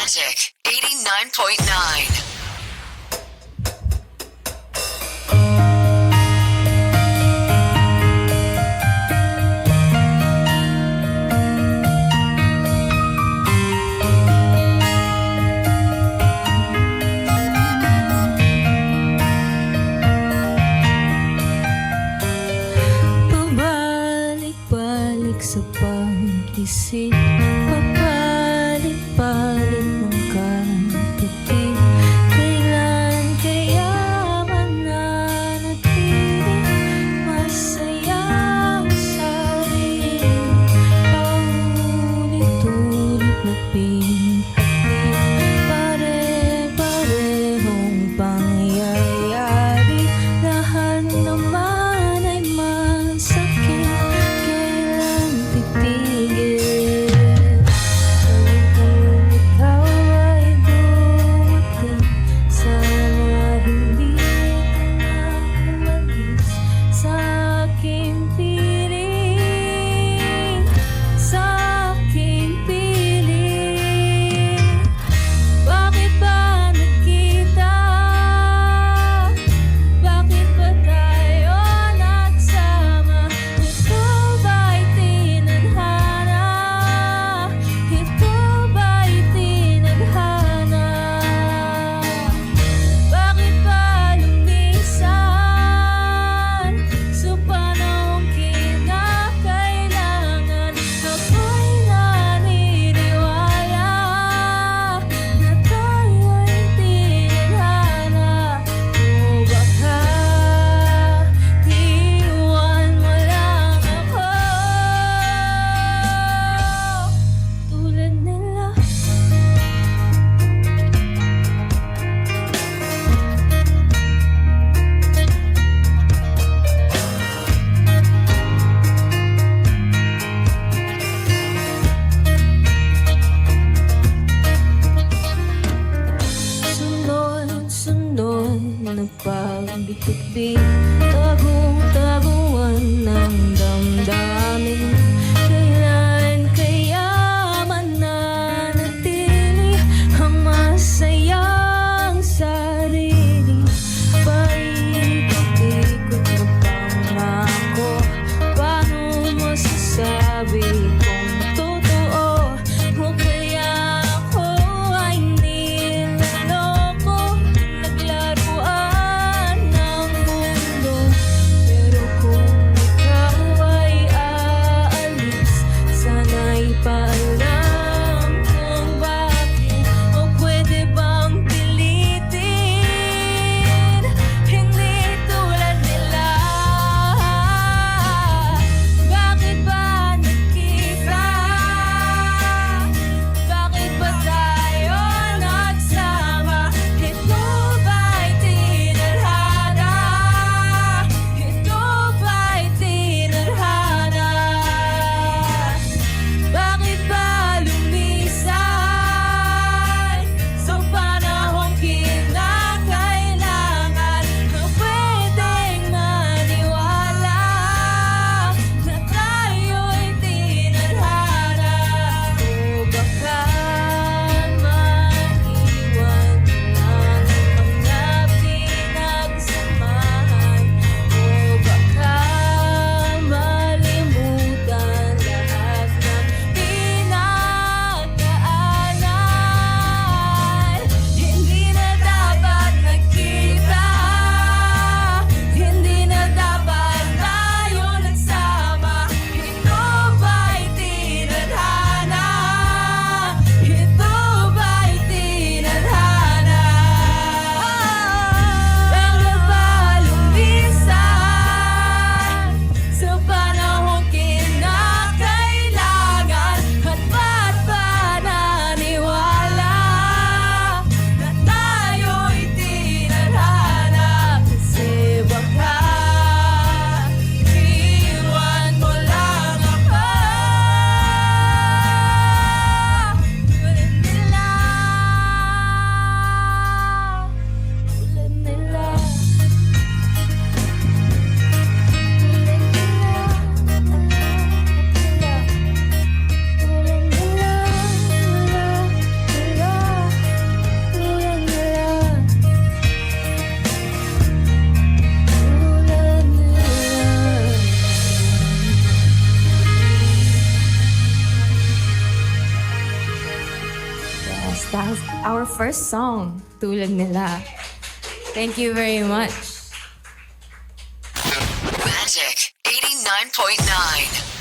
Magic 89.9. Pabalik-balik sa pag-isip, papalit-palit ng katabi. Kailan kaya mananatili masaya ang sarili? Paulit-ulit na pinag-alit, pare-parehong pangyayari. Lahat naman ay masakit, kailan titigil? Kung ikaw ay dumating, sana hindi ka na umalis sa aking piling, sa aking piling. Bakit ba nagkita? Bakit ba tayo nagsama? Ito ba'y tinadhana? Ito ba'y tinadhana? Bakit ba lumisan sa panahong kinakailangan? Ako'y naniniwala na tayo'y tinadhana. O baka iwan mo lang ako tulad nila. Sunod-sunod na pagbitbit, tagong-taguan ng damdamin. Kailan kaya mananatili ang masayang sarili? Paikot-ikot na pangako, paano masasabi kung totoo? O kaya ako ay niloloko, naglaruan ng mundo? That's our first song, tulad nila. Thank you very much. Magic 89.9.